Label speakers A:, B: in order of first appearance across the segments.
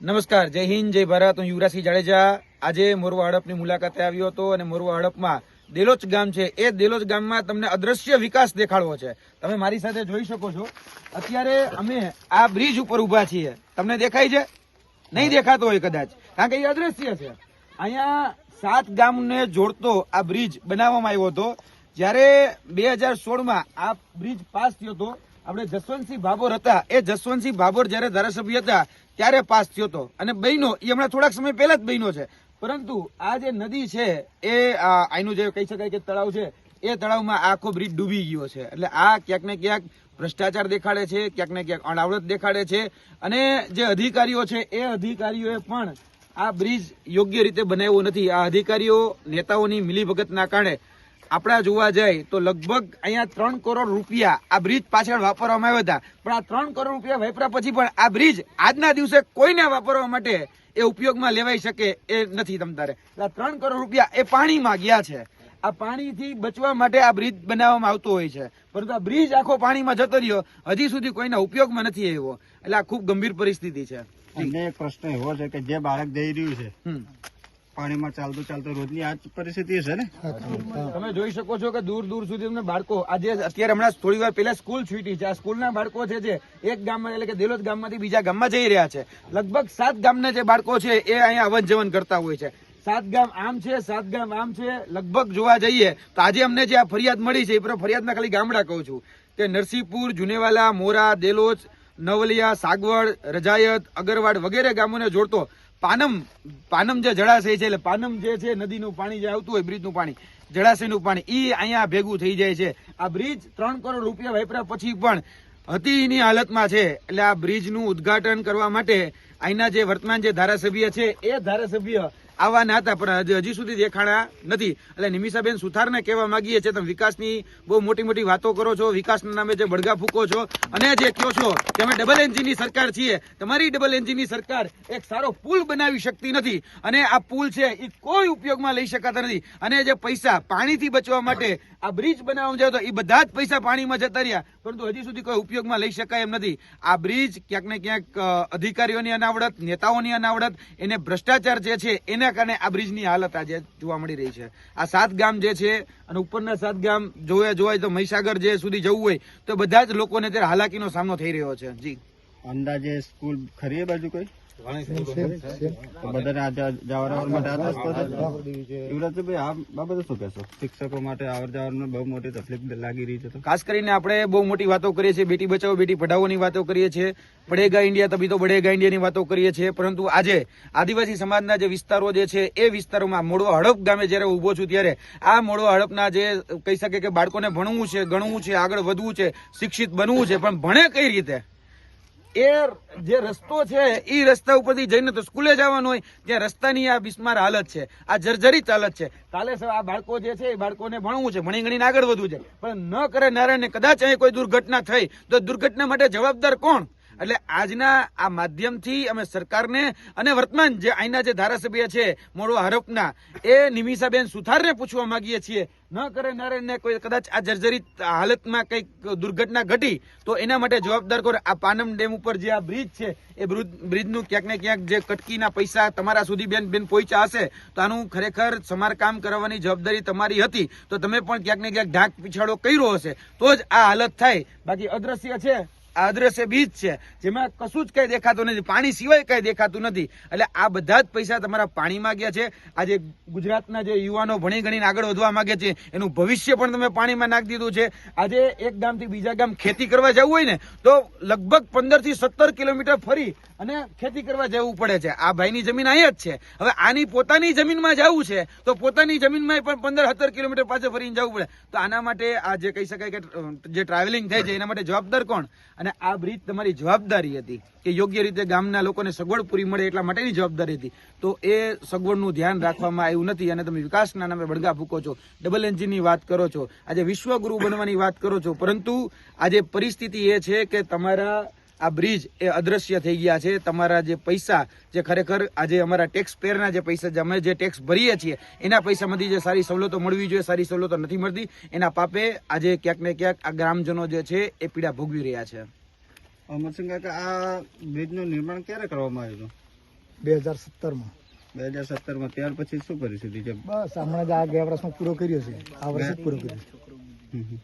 A: નમસ્કાર, જય હિન્દ, જય ભારત. હું યુવરાજસિંહ જાડેજા આજે મોરવા હડપની મુલાકાતે આવ્યો હતો અને મોરવા હડપમાં દેલોચ ગામ છે એ દેલોચ ગામમાં તમને અદ્રશ્ય વિકાસ દેખાડવો છે. તમે મારી સાથે જોઈ શકો છો. અત્યારે અમે આ બ્રિજ ઉપર ઉભા છીએ. તમને દેખાય છે? નહીં દેખાતો હોય કદાચ, કારણ કે એ અદ્રશ્ય છે. અહીંયા 7 ગામને જોડતો આ બ્રિજ બનાવવામાં આવ્યો હતો. જયારે 2016માં આ બ્રિજ પાસ થયો હતો, આપણે જસવંતસિંહ ભાભોર હતા, એ જસવંતસિંહ ભાભોર જયારે ધારાસભ્ય હતા ત્યારે પાસ થયો હતો અને બહેનો એ હમણાં થોડાક સમય પહેલા જ બહેનો છે. પરંતુ આ જે નદી છે એ આનું જે કહી શકાય કે તળાવ છે, એ તળાવમાં આખો બ્રિજ ડૂબી ગયો છે. એટલે આ ક્યાંક ને ક્યાંક ભ્રષ્ટાચાર દેખાડે છે, ક્યાંક ને ક્યાંક અનાવડત દેખાડે છે. અને જે અધિકારીઓ છે એ અધિકારીઓએ પણ આ બ્રિજ યોગ્ય રીતે બનાવ્યો નથી. આ અધિકારીઓ નેતાઓની મિલીભગતના કારણે આપણા જોવા જાય તો લગભગ અહીંયા 3 કરોડ રૂપિયા આ બ્રિજ પાછળ વાપરવામાં આવ્યા હતા. પણ આ 3 કરોડ રૂપિયા વાપર્યા પછી પણ આ બ્રિજ આજના દિવસે કોઈને વાપરવા માટે એ ઉપયોગમાં લેવાઈ શકે એ નથી. તમતારે 3 કરોડ રૂપિયા એ પાણીમાં ગયા છે. આ પાણીથી બચવા માટે આ બ્રિજ બનાવવામાં આવતો હોય છે, પરંતુ આ બ્રિજ આખો પાણીમાં જતો રહ્યો, હજી સુધી કોઈના ઉપયોગમાં નથી આવ્યો. એટલે આ ખૂબ ગંભીર પરિસ્થિતિ છે.
B: અમને એક પ્રશ્ન એવો છે કે જે બાળક જઈ રહ્યું છે પાણીમાં ચાલતું રોજની આ પરિસ્થિતિ છે ને.
A: તમે જોઈ શકો છો કે દૂર દૂર સુધી તમને બાળકો આજે અત્યારે હમણાં થોડી વાર પહેલા સ્કૂલ છૂટી છે. આ સ્કૂલના બાળકો છે જે એક ગામમાં એટલે કે દેલોચ ગામમાંથી બીજા ગામમાં જઈ રહ્યા છે. લગભગ 7 ગામના જે બાળકો છે એ અહીંયા અવન જવન કરતા હોય છે. 7 ગામ આમ છે, 7 ગામ આમ છે. લગભગ જોવા જઈએ તો આજે અમને જે આ ફરિયાદ મળી છે એ ફરિયાદના ખાલી ગામડા કહું છું કે નરસિંહપુર, જુનેવાલા, મોરા, દેલોચ, નવલિયા, સાગવડ, રજાયત, અગરવાડ વગેરે ગામોને જોડતો પાનમ જે જળાશય છે, એટલે પાનમ જે છે નદીનું પાણી જે આવતું હોય, બ્રિજનું પાણી, જળાશયનું પાણી, ઈ અહીંયા ભેગું થઈ જાય છે. આ બ્રિજ 3 કરોડ રૂપિયા વાપર્યા પછી પણ હતીની હાલતમાં છે. એટલે આ બ્રિજનું ઉદ્ઘાટન કરવા માટે અહીંના જે વર્તમાન જે ધારાસભ્ય છે એ ધારાસભ્ય આવવાના હતા, પણ હજી સુધી દેખાણા નથી. એટલે નિમિષાબેન સુથારને કહેવા માંગીએ છીએ, તમે વિકાસની બહુ મોટી મોટી વાતો કરો છો, વિકાસના નામે જે બળગા ફૂકો છો અને જે કહો છો કે અમે ડબલ એન્જિનની સરકાર છીએ. તમારી ડબલ એન્જિનની સરકાર એક સારો પુલ બનાવી શકતી નથી અને આ પુલ છે એ કોઈ ઉપયોગમાં લઈ શકાતા નથી. અને જે પૈસા પાણીથી બચવા માટે આ બ્રિજ બનાવવામાં જાય તો એ બધા જ પૈસા પાણીમાં જતા રહ્યા, પરંતુ હજી સુધી કોઈ ઉપયોગમાં લઈ શકાય એમ નથી. આ બ્રિજ ક્યાંક ને ક્યાંક અધિકારીઓની અનાવડત, નેતાઓની અનાવડત, એને ભ્રષ્ટાચાર જે છે એને કારણે આ બ્રિજની હાલત આજે જોવા મળી રહી છે. આ 7 ગામ જે છે અને ઉપરના 7 ગામ જોવાય તો મહીસાગર જે સુધી જવું હોય તો બધા જ લોકોને અત્યારે હાલાકીનો સામનો થઈ રહ્યો છે. જી,
B: અંદાજે સ્કૂલ ખરી એ બાજુ કોઈ બધાને જવા માટે યુવરાજભાઈ આ બાબતે શું કહેશો? શિક્ષકો માટે આવર જવાનું બહુ મોટી તકલીફ લાગી રહી છે.
A: ખાસ કરીને આપણે બહુ મોટી વાતો કરીએ છીએ, બેટી બચાવો બેટી પઢાઓની વાતો કરીએ છીએ, બઢેગા ઇન્ડિયા તભી તો બઢેગા ઇન્ડિયાની વાતો કરીએ છીએ. પરંતુ આજે આદિવાસી સમાજના જે વિસ્તારો જે છે એ વિસ્તારોમાં મોડવા હડપ ગામે જયારે ઉભો છું ત્યારે આ મોડવા હડપના જે કહી શકે કે બાળકોને ભણવું છે, ગણવું છે, આગળ વધવું છે, શિક્ષિત બનવું છે, પણ ભણે કઈ રીતે? એ જે રસ્તો છે એ રસ્તા ઉપરથી જઈને તો સ્કૂલે જવાનું હોય ત્યાં રસ્તાની આ બિસ્માર હાલત છે, આ જર્જરિત હાલત છે. કાલે આ બાળકો જે છે એ બાળકોને ભણવું છે, ભણી ગણીને આગળ વધવું છે, પણ ન કરે નારાયણ કદાચ અહીં કોઈ દુર્ઘટના થઈ તો દુર્ઘટના માટે જવાબદાર કોણ? એટલે આજના આ માધ્યમથી અમે સરકારને અને વર્તમાન જે અહીંના જે ધારાસભ્ય છે મોડવા હડપના એ નિમિષાબેન સુથારને પૂછવા માંગીએ છીએ, ન કરે નારાયણને કોઈ કદાચ આ જર્જરિત હાલતમાં કંઈક દુર્ઘટના ઘટી તો એના માટે જવાબદાર કોણ? આ પાનમ ડેમ ઉપર જે આ બ્રિજ છે એ બ્રિજનું ક્યાંક ને ક્યાંક જે કટકીના પૈસા તમારા સુધી બેન પહોંચ્યા હશે તો આનું ખરેખર સમારકામ કરવાની જવાબદારી તમારી હતી, તો તમે પણ ક્યાંક ને ક્યાંક ઢાંક પીછાડો કર્યો હશે તો જ આ હાલત થાય. બાકી અદ્રશ્ય છે, આ અદ્રશ્ય બીજ છે જેમાં કશું જ કઈ દેખાતું નથી, પાણી સિવાય કઈ દેખાતું નથી. એટલે આ બધા જ પૈસા તમારા પાણીમાં ગયા છે. આજે ગુજરાતના જે યુવાનો ભણી ગણીને આગળ વધવા માંગે છે એનું ભવિષ્ય પણ તમે પાણીમાં નાખી દીધું છે. આજે એક ગામથી બીજા ગામ ખેતી કરવા જવું હોય ને તો લગભગ 15 થી 17 કિલોમીટર ફરી અને ખેતી કરવા જવું પડે છે. આ ભાઈની જમીન અહીંયા જ છે. હવે આની પોતાની જમીનમાં જવું છે તો પોતાની જમીનમાં પણ 15-17 કિલોમીટર પાછળ ફરીને જવું પડે. તો આના માટે આ જે કહી શકાય કે જે ટ્રાવેલિંગ થાય છે એના માટે જવાબદાર કોણ? અને આ બ્રિજ તમારી જવાબદારી હતી કે યોગ્ય રીતે ગામના લોકોને સગવડ પૂરી મળે એટલા માટેની જવાબદારી હતી, તો એ સગવડનું ધ્યાન રાખવામાં આવ્યું નથી. અને તમે વિકાસના નામે બળગા ફૂકો છો, ડબલ એન્જિનની વાત કરો છો, આજે વિશ્વગુરુ બનવાની વાત કરો છો, પરંતુ આજે પરિસ્થિતિ એ છે કે તમારા આ બ્રિજ એ અદ્રશ્ય થઈ ગયા છે. તમારા જે પૈસા જે ખરેખર આજે અમારા ટેક્સ પેયરના જે પૈસા અમે જે ટેક્સ ભરીએ છીએ એના પૈસામાંથી જે સારી સવલતો મળવી જોઈએ સારી સવલતો નથી મળતી. એના પાપે આજે ક્યાંક ને ક્યાંક આ ગ્રામજનો જે છે એ પીડા ભોગવી રહ્યા છે.
B: અમરસિંહ કાકા, આ બ્રિજનું નિર્માણ ક્યારે કરવામાં આવ્યું હતું?
C: 2017માં.
B: 2017માં. ત્યાર પછી શું કર્યું સુધી છે?
C: બસ હમણાં જ આ ગયા વર્ષમાં પૂરો કર્યો છે, આ વર્ષે જ પૂરો કર્યો છે.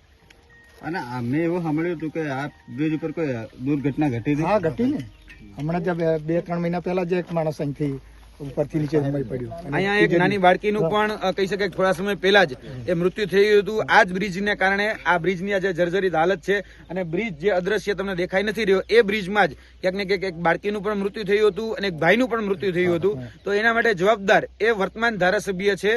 B: અને મેં એવું સાંભળ્યું હતું કે આ બ્રિજ ઉપર કોઈ દુર્ઘટના ઘટી હતી.
C: હા, ઘટી ને. હમણાં જ 2-3 મહિના પહેલા જ એક માણસ અહીંથી ઉપરથી નીચે ઉમરી પડ્યું.
A: અહીંયા એક નાની બાળકીનું પણ કહી શકાય કે થોડા સમય પહેલા જ એ મૃત્યુ થયું હતું. આ જ બ્રિજને કારણે આ બ્રિજની આજે જર્જરિત હાલત છે અને બ્રિજ જે અદ્રશ્ય તમને દેખાઈ નથી રહ્યો એ બ્રિજમાં જ ક્યાંક ને ક્યાંક એક બાળકીનું પણ મૃત્યુ થયું હતું અને એક ભાઈનું પણ મૃત્યુ થયું હતું. તો એના માટે જવાબદાર એ વર્તમાન ધારાસભ્ય છે,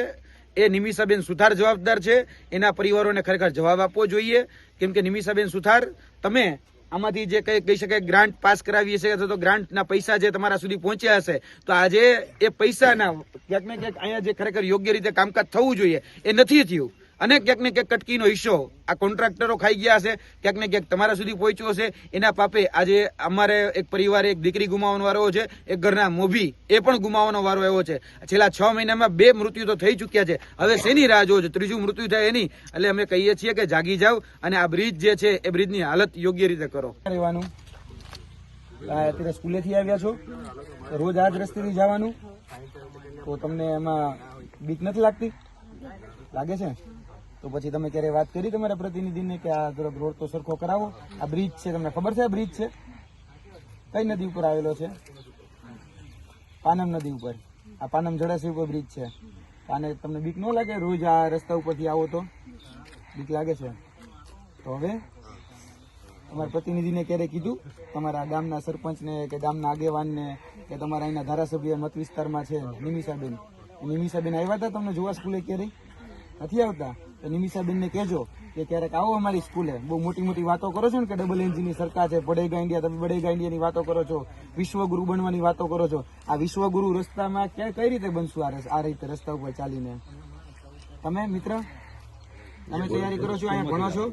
A: એ નિમિષાબેન સુથાર જવાબદાર છે. એના પરિવારોને ખરેખર જવાબ આપવો જોઈએ, કેમ કે નિમિષાબેન સુથાર, તમે આમાંથી જે કઈ કહી શકાય ગ્રાન્ટ પાસ કરાવી હશે અથવા તો ગ્રાન્ટના પૈસા જે તમારા સુધી પહોંચ્યા હશે, તો આજે એ પૈસાના ક્યાંક ને ક્યાંક અહીંયા જે ખરેખર યોગ્ય રીતે કામકાજ થવું જોઈએ એ નથી થયું અને ક્યાંક ને ક્યાંક કટકીનો હિસ્સો આ કોન્ટ્રાક્ટરો ખાઈ ગયા હશે, ક્યાંક ને ક્યાંક તમારા સુધી પહોંચ્યો હશે. એના પાપે આજે અમારે એક પરિવારે એક દીકરી ગુમાવવાનો વારો છે, એક ઘરના મોભી એ પણ ગુમાવવાનો વારો એવો છે. છેલ્લા 6 મહિનામાં 2 મૃત્યુ તો થઈ ચુક્યા છે. હવે શેની રાહ જોવો છો? ત્રીજું મૃત્યુ થાય એની. એટલે અમે કહીએ છીએ કે જાગી જાવ અને આ બ્રિજ જે છે એ બ્રિજની હાલત યોગ્ય રીતે કરો. રહેવાનું અત્યારે સ્કૂલેથી આવ્યા છો, રોજ આ જ રસ્તેથી જવાનું, તો તમને એમાં બીક નથી લાગતી? લાગે છે? તો પછી તમે ક્યારે વાત કરી તમારા પ્રતિનિધિને કે આ રોડ તો સરખો કરાવો? આ બ્રિજ છે, તમને ખબર છે આ બ્રિજ છે? કઈ નદી ઉપર આવેલો છે? પાનમ નદી ઉપર. આ પાનમ જળાશય ઉપર બ્રિજ છે. આને તમને બીક ન લાગે? રોજ આ રસ્તા ઉપરથી આવો તો બીક લાગે છે? તો હવે તમારા પ્રતિનિધિને ક્યારે કીધું, તમારા ગામના સરપંચને કે ગામના આગેવાનને કે તમારા અહીંના ધારાસભ્ય મત વિસ્તારમાં છે નિમિષાબેન આવ્યા હતા તમને જોવા સ્કૂલે? ક્યારે નથી આવતા? તો નિમિષાબેનને કહેજો કે ક્યારેક આવો અમારી સ્કૂલે. બહુ મોટી મોટી વાતો કરો છો ને કે ડબલ એન્જિનની સરકાર છે, બડેગા ઇન્ડિયા, તમે બડેગા ઇન્ડિયાની વાતો કરો છો, વિશ્વગુરુ બનવાની વાતો કરો છો. આ વિશ્વગુરુ રસ્તામાં કઈ રીતે બનશું આ રીતે રસ્તા ઉપર ચાલીને? તમે મિત્ર, તમે તૈયારી કરો છો, અહીંયા ભણો છો?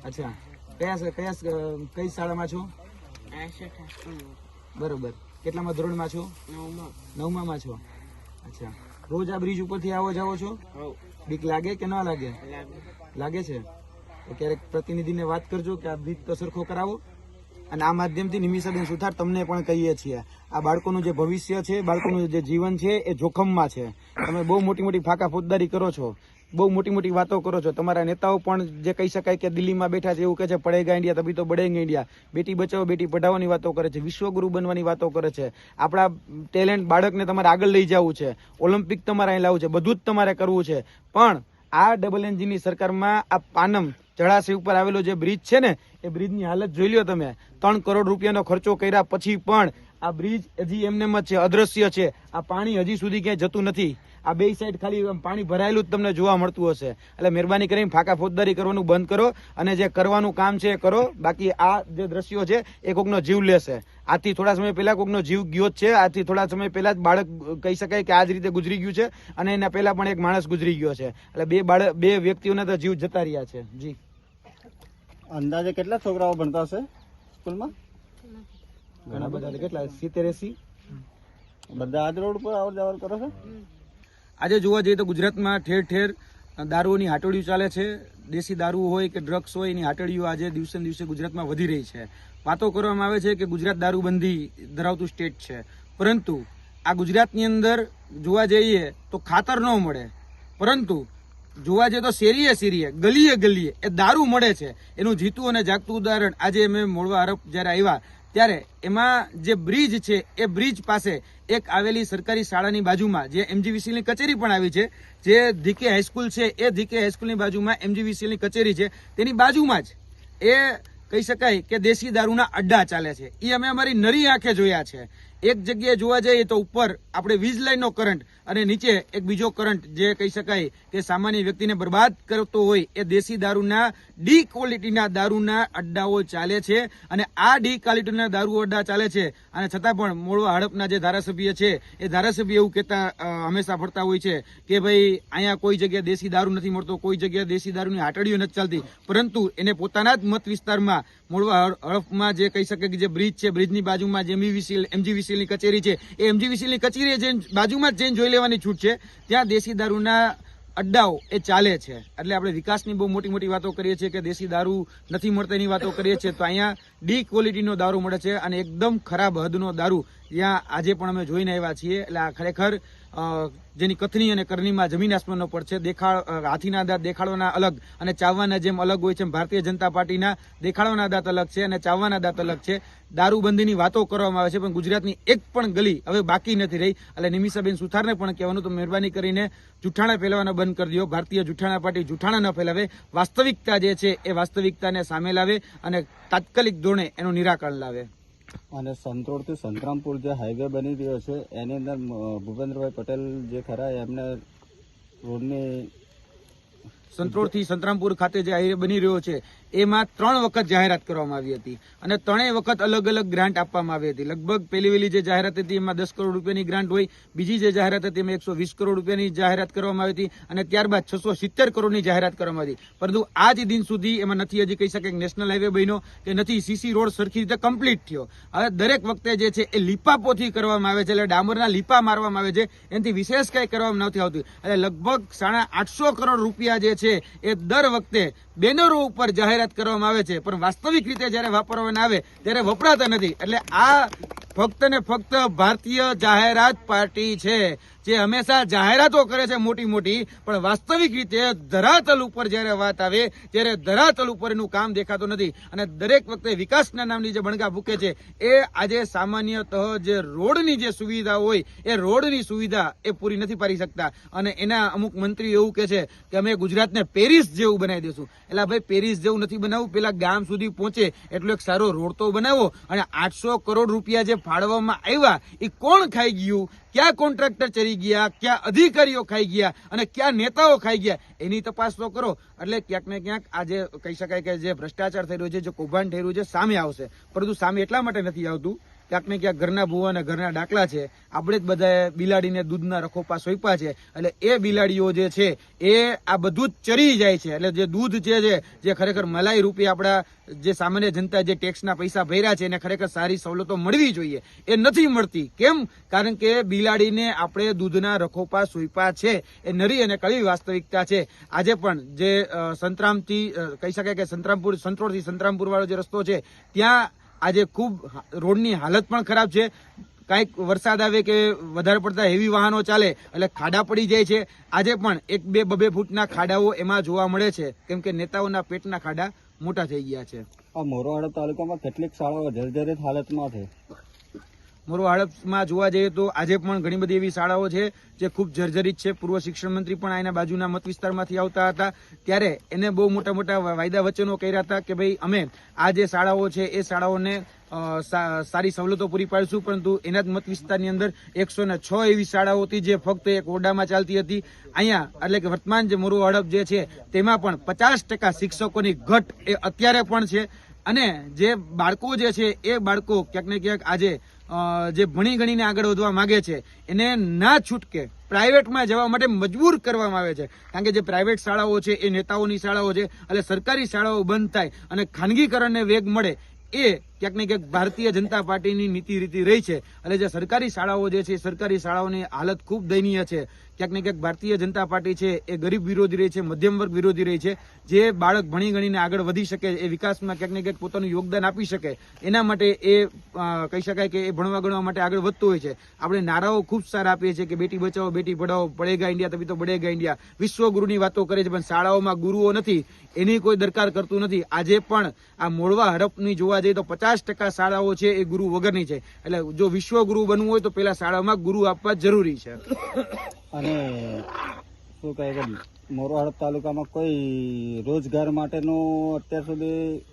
A: અચ્છા, કઈ શાળામાં છો? બરોબર. કેટલામાં ધોરણમાં છો? 9માં છો. અચ્છા, રોજ આ બ્રિજ ઉપરથી આવો જાવો છો? બીક લાગે કે ના લાગે? લાગે છે. તો ક્યારેક પ્રતિનિધિને વાત કરજો કે આ બ્રિજ તો સરખો કરાવો. અને આ માધ્યમથી નિમિષાબેન સુથાર તમને પણ કહીએ છીએ, આ બાળકોનું જે ભવિષ્ય છે, બાળકોનું જે જીવન છે એ જોખમમાં છે. તમે બહુ મોટી મોટી ફાકા ફોજદારી કરો છો, બહુ મોટી મોટી વાતો કરો છો. તમારા નેતાઓ પણ જે કહી શકાય કે દિલ્હીમાં બેઠા છે એવું કહે છે પડેગા ઇન્ડિયા તभी तो बढ़ेंगे इंडिया, બેટી બચાવો બેટી પઢાઓની વાતો કરે છે, વિશ્વગુરુ બનવાની વાતો કરે છે. આપણા ટેલેન્ટ બાળકને તમારે આગળ લઈ જવું છે, ઓલિમ્પિક તમારે અહીં લાવવું છે, બધું જ તમારે કરવું છે. પણ આ ડબલ એન્જિનની સરકારમાં આ પાનમ જળાશય ઉપર આવેલો જે બ્રિજ છે ને એ બ્રિજની હાલત જોઈ લ્યો તમે. 3 કરોડ રૂપિયાનો ખર્ચો કર્યા પછી પણ આ બ્રિજ હજી એમનેમ જ છે, અદ્રશ્ય છે. આ પાણી હજી સુધી ક્યાંય જતું નથી. આ બે સાઈડ ખાલી પાણી ભરાયેલું જ તમને જોવા મળતું હશે. એટલે મહેરબાની કરીને ફાકા ફોજદારી કરવાનું બંધ કરો અને જે કરવાનું કામ છે એ કરો. બાકી આ જે દ્રશ્યો છે એ કોકનો જીવ લેશે. આથી થોડા સમય પહેલા કોકનો જીવ ગયો જ છે. આથી થોડા સમય પહેલા જ બાળક કહી શકાય કે આ જ રીતે ગુજરી ગયું છે અને એના પહેલા પણ એક માણસ ગુજરી ગયો છે. એટલે બે વ્યક્તિઓના તો જીવ જતા રહ્યા છે. જી,
B: અંદાજે કેટલા છોકરાઓ ભણતા હશે સ્કૂલમાં?
A: ઘણા બધા. કેટલા? 70-80.
B: બધા આજ રોડ પર આવર જાવર કરો છો?
A: આજે જોવા જઈએ તો ગુજરાતમાં ઠેર ઠેર દારૂઓની હાટડીઓ ચાલે છે. દેશી દારૂ હોય કે ડ્રગ્સ હોય એની હાટડીઓ આજે દિવસે ને દિવસે ગુજરાતમાં વધી રહી છે. વાતો કરવામાં આવે છે કે ગુજરાત દારૂબંધી ધરાવતું સ્ટેટ છે, પરંતુ આ ગુજરાતની અંદર જોવા જઈએ તો ખાતર ન મળે, પરંતુ જોવા જઈએ તો શેરીએ ગલીએ ગલીએ એ દારૂ મળે છે. એનું જીતું અને જાગતું ઉદાહરણ આજે અમે મોડવા હરફ જયારે આવ્યા ત્યારે એમાં જે બ્રિજ છે એ બ્રિજ પાસે એક આવેલી સરકારી શાળાની બાજુમાં જે MGVCLની કચેરી પણ આવી છે, જે ધીકે હાઈસ્કૂલ છે એ ધીકે હાઈસ્કૂલની બાજુમાં MGVCLની કચેરી છે, તેની બાજુમાં જ એ કહી શકાય કે દેશી દારૂના અડ્ડા ચાલે છે. એ અમે અમારી નરી આંખે જોયા છે. એક જગ્યાએ જોવા જઈએ તો ઉપર આપણે વીજ લાઈનનો કરંટ અને નીચે એક બીજો કરંટ જે કહી શકાય કે સામાન્ય વ્યક્તિને બરબાદ કરતો હોય એ દેશી દારૂના ડી ક્વોલિટીના દારૂના અડ્ડાઓ ચાલે છે. અને આ ડી ક્વોલિટીના દારૂ અડ્ડા ચાલે છે અને છતાં પણ મોડવા હડપના જે ધારાસભ્ય છે એ ધારાસભ્ય એવું કહેતા હંમેશા ફરતા હોય છે કે ભાઈ અહીંયા કોઈ જગ્યાએ દેશી દારૂ નથી મળતો, કોઈ જગ્યાએ દેશી દારૂની હાટડીઓ નથી ચાલતી, પરંતુ એને પોતાના જ મત વિસ્તારમાં મોડવા હડપમાં જે કહી શકે કે જે બ્રિજ છે, બ્રિજની બાજુમાં જે MGVCLની કચેરી છે એ MGVCLની કચેરી બાજુમાં જ જઈને જોઈ લેવાની છૂટ છે. ત્યાં દેશી દારૂના અડ્ડાઓ એ ચાલે છે. એટલે આપણે વિકાસની બહુ મોટી મોટી વાતો કરીએ છીએ કે દેશી દારૂ નથી મળતા એની વાતો કરીએ છીએ, તો અહીંયા ડી ક્વોલિટીનો દારૂ મળે છે અને એકદમ ખરાબ હદનો દારૂ ત્યાં આજે પણ અમે જોઈને આવ્યા છીએ. એટલે આ ખરેખર જેની કથની અને કરણીમાં જમીન આસમાનનો પડ છે. હાથીના દાંત દેખાડવાના અલગ અને ચાવવાના જેમ અલગ હોય છે. ભારતીય જનતા પાર્ટીના દેખાડવાના દાંત અલગ છે અને ચાવવાના દાંત અલગ છે. દારૂબંધીની વાતો કરવામાં આવે છે પણ ગુજરાતની એક પણ ગલી હવે બાકી નથી રહી. એટલે નિમિષાબેન સુથારને પણ કહેવાનું તો મહેરબાની કરીને જૂઠાણા ફેલાવવાના બંધ કરી દો. ભારતીય જૂઠાણા પાર્ટી જૂઠાણા ન ફેલાવે, વાસ્તવિકતા જે છે એ વાસ્તવિકતાને સામે લાવે અને તાત્કાલિક ધોરણે એનું નિરાકરણ લાવે.
B: અને સંતરોડ થી સંતરામપુર જે હાઈવે બની રહ્યો છે એની અંદર ભૂપેન્દ્રભાઈ પટેલ જે ખરા એમને રોડની
A: સંતરોડથી સંતરામપુર ખાતે જે હાઈવે બની રહ્યો છે એમાં 3 વખત જાહેરાત કરવામાં આવી હતી અને 3 વખત અલગ અલગ ગ્રાન્ટ આપવામાં આવી હતી. લગભગ પહેલી જે જાહેરાત હતી એમાં 10 કરોડ રૂપિયાની ગ્રાન્ટ હોય, બીજી જે જાહેરાત હતી એમાં 120 કરોડ રૂપિયાની જાહેરાત કરવામાં આવી હતી અને ત્યારબાદ 670 કરોડની જાહેરાત કરવામાં આવી હતી. પરંતુ આજ દિન સુધી એમાં નથી હજી કહી શકાય નેશનલ હાઈવે બન્યો કે નથી સીસી રોડ સરખી રીતે કમ્પ્લીટ થયો. હવે દરેક વખતે જે છે એ લીપાપોથી કરવામાં આવે છે, એટલે ડામરના લીપા મારવામાં આવે છે, એનાથી વિશેષ કંઈ કરવામાં નથી આવતું. એટલે લગભગ 850 કરોડ રૂપિયા જે છે એ દર વખતે બેનરો ઉપર જાહેરાત કરવામાં આવે છે પણ વાસ્તવિક રીતે જયારે વાપરવાના આવે ત્યારે વપરાતા નથી. એટલે આ ફક્ત ને ફક્ત ભારતીય જાહેરાત પાર્ટી છે જે હંમેશા જાહેરાતો કરે છે મોટી મોટી, પણ વાસ્તવિક રીતે ધરાતલ ઉપર જયારે વાત આવે ત્યારે ધરાતલ ઉપર એનું કામ દેખાતું નથી. અને દરેક વખતે વિકાસના નામની જે બણગા ફૂકે છે એ આજે સામાન્યતઃ જે રોડની જે સુવિધા હોય એ રોડની સુવિધા એ પૂરી નથી પાડી શકતા. અને એના અમુક મંત્રી એવું કે છે કે અમે ગુજરાતને પેરિસ જેવું બનાવી દઈશું. એટલે ભાઈ પેરિસ જેવું નથી બનાવવું, પેલા ગામ સુધી પહોંચે એટલો એક સારો રોડ તો બનાવો. અને 800 કરોડ રૂપિયા જે ફાળવવામાં આવ્યા એ કોણ ખાઈ ગયું, ક્યાં કોન્ટ્રાક્ટર ચરી ગયા, ક્યાં અધિકારીઓ ખાઈ ગયા અને ક્યાં નેતાઓ ખાઈ ગયા એની તપાસ તો કરો. એટલે ક્યાંક ને ક્યાંક આજે કહી શકાય કે જે ભ્રષ્ટાચાર થઈ રહ્યો છે, જે કૌભાંડ થઈ રહ્યું છે સામે આવશે. પરંતુ સામે એટલા માટે નથી આવતું ક્યાંક ને ક્યાંક ઘરના ભૂવા અને ઘરના ડાકલા છે. આપણે જ બધાએ બિલાડીને દૂધના રખોપા સોંપ્યા છે. એટલે એ બિલાડીઓ જે છે એ આ બધું જ ચરી જાય છે. એટલે જે દૂધ છે જે ખરેખર મલાઈ રૂપે આપણા જે સામાન્ય જનતા જે ટેક્સના પૈસા ભર્યા છે એને ખરેખર સારી સવલતો મળવી જોઈએ, એ નથી મળતી. કેમ? કારણ કે બિલાડીને આપણે દૂધના રખોપા સોંપ્યા છે. એ નરી અને કડવી વાસ્તવિકતા છે. આજે પણ જે સંતરામથી કહી શકાય કે સંતરોડથી સંતરામપુર વાળો જે રસ્તો છે ત્યાં આજે ખૂબ રોડની હાલત પણ ખરાબ છે. કાંઈક વરસાદ આવે કે વધારે પડતા હેવી વાહનો ચાલે એટલે ખાડા પડી જાય છે. આજે પણ 1-2 ફૂટના ખાડાઓ એમાં જોવા મળે છે કેમ કે નેતાઓના પેટના ખાડા મોટા થઈ ગયા છે.
B: આ મોરવાડા તાલુકામાં કેટલીક શાળાઓ જર્જરિત હાલતમાં છે.
A: મોરવાડામાં જોવા જઈએ તો આજે પણ ઘણી બધી એવી શાળાઓ છે જે ખૂબ જર્જરિત છે. પૂર્વ શિક્ષણ મંત્રી પણ આના બાજુના મત વિસ્તારમાંથી આવતા હતા ત્યારે એને બહુ મોટા મોટા વાયદા વચનો કર્યા હતા કે ભાઈ અમે આ જે શાળાઓ છે એ શાળાઓને સારી સવલતો પૂરી પાડીશું. પરંતુ એના જ મત વિસ્તારની અંદર 106 એવી શાળાઓ હતી જે ફક્ત એક ઓરડામાં ચાલતી હતી. અહીંયા એટલે કે વર્તમાન જે મોરવા હડપ જે છે તેમાં પણ 50% શિક્ષકોની ઘટ એ અત્યારે પણ છે. અને જે બાળકો જે છે એ બાળકો ક્યાંક ને ક્યાંક આજે જે ભણી ગણીને આગળ વધવા માંગે છે એને ના છૂટકે પ્રાઇવેટમાં જવા માટે મજબૂર કરવામાં આવે છે. કારણ કે જે પ્રાઇવેટ શાળાઓ છે એ નેતાઓની શાળાઓ છે. એટલે સરકારી શાળાઓ બંધ થાય અને ખાનગીકરણને વેગ મળે એ ક્યાંક ને ક્યાંક ભારતીય જનતા પાર્ટીની નીતિ રીતિ રહી છે. એટલે જે સરકારી શાળાઓ જે છે સરકારી શાળાઓની હાલત ખૂબ દયનીય છે. ક્યાંક ને ક્યાંક ભારતીય જનતા પાર્ટી છે એ ગરીબ વિરોધી રહી છે, મધ્યમ વર્ગ વિરોધી રહી છે. જે બાળક ભણી ગણીને આગળ વધી શકે, એ વિકાસમાં ક્યાંક ને ક્યાંક પોતાનું યોગદાન આપી શકે એના માટે એ કહી શકાય કે એ ભણવા ગણવા માટે આગળ વધતું હોય છે. આપણે નારાઓ ખૂબ સારા આપીએ છીએ કે બેટી બચાવો બેટી પઢાઓ, પડેગા ઇન્ડિયા તभी તો બઢેગા ઇન્ડિયા, વિશ્વગુરુની વાતો કરે છે પણ શાળાઓમાં ગુરુઓ નથી એની કોઈ દરકાર કરતું નથી. આજે પણ આ મોરવા હડપની જોવા જઈએ તો 50% શાળાઓ છે એ ગુરુ વગરની છે. એટલે જો વિશ્વગુરુ બનવું હોય તો પેલા શાળામાં ગુરુ આપવા જરૂરી છે.
B: અને શું કહે કે મોરવા હડપ તાલુકામાં કોઈ રોજગાર માટેનું અત્યાર સુધી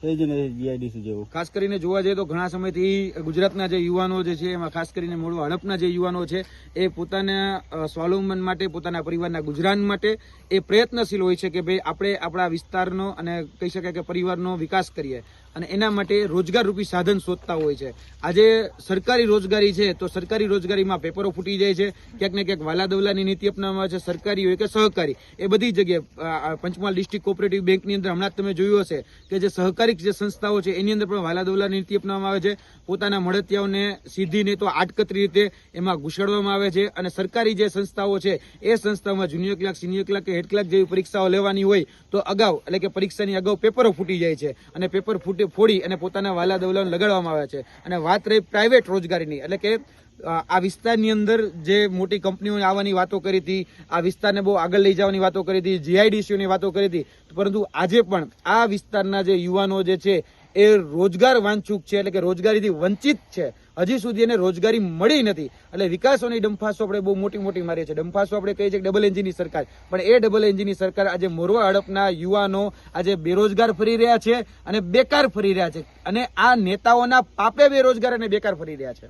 B: થઈ જ નથી જીઆઈડીસી જેવું.
A: ખાસ કરીને જોવા જઈએ તો ઘણા સમયથી ગુજરાતના જે યુવાનો જે છે એમાં ખાસ કરીને મોરવા હડપના જે યુવાનો છે એ પોતાના સ્વાવલંબન માટે, પોતાના પરિવારના ગુજરાન માટે એ પ્રયત્નશીલ હોય છે કે ભાઈ આપણે આપણા વિસ્તારનો અને કહી શકાય કે પરિવારનો વિકાસ કરીએ અને એના માટે રોજગાર રૂપી સાધન શોધતા હોય છે. આજે સરકારી રોજગારી છે તો સરકારી રોજગારીમાં પેપરો ફૂટી જાય છે. ક્યાંક ને ક્યાંક વાલાદવલાની નીતિ અપનાવવામાં આવે છે, સરકારી હોય કે સહકારી. એ બધી જગ્યાએ પંચમહાલ ડિસ્ટ્રિક્ટ કોઓપરેટિવ બેંકની અંદર હમણાં તમે જોયું હશે કે જે સહકારી જે સંસ્થાઓ છે એની અંદર પણ વાલાદવલાની નીતિ અપનાવવામાં આવે છે. પોતાના મળતિયાઓને સીધી નહીં તો આડકતરી રીતે એમાં ઘુસાડવામાં આવે છે. અને સરકારી જે સંસ્થાઓ છે એ સંસ્થાઓમાં જુનિયર ક્લાર્ક, સિનિયર ક્લાર્ક કે હેડ ક્લાર્ક જેવી પરીક્ષાઓ લેવાની હોય તો અગાઉ એટલે કે પરીક્ષાની અગાઉ પેપરો ફૂટી જાય છે. અને પેપર ફોડી અને પોતાના વાલા દવલાને લગાડવામાં આવ્યા છે. અને વાત રહી પ્રાઇવેટ રોજગારીની, એટલે કે આ વિસ્તારની અંદર જે મોટી કંપનીઓ આવવાની વાતો કરી હતી, આ વિસ્તારને બહુ આગળ લઈ જવાની વાતો કરી હતી, જીઆઈડીસીઓની વાતો કરી હતી, પરંતુ આજે પણ આ વિસ્તારના જે યુવાનો જે છે એ રોજગાર વાંચુક છે, એટલે કે રોજગારીથી વંચિત છે. હજી સુધી એને રોજગારી મળી નથી. એટલે વિકાસોની ડંફાસો આપણે બહુ મોટી મારીએ છીએ. ડંફાસો આપણે કહીએ છીએ ડબલ એન્જિનની સરકાર, પણ એ ડબલ એન્જિનની સરકાર આજે મોરવા હડપના યુવાનો આજે બેરોજગાર ફરી રહ્યા છે અને બેકાર ફરી રહ્યા છે. અને આ નેતાઓના પાપે બેરોજગાર અને બેકાર ફરી રહ્યા છે.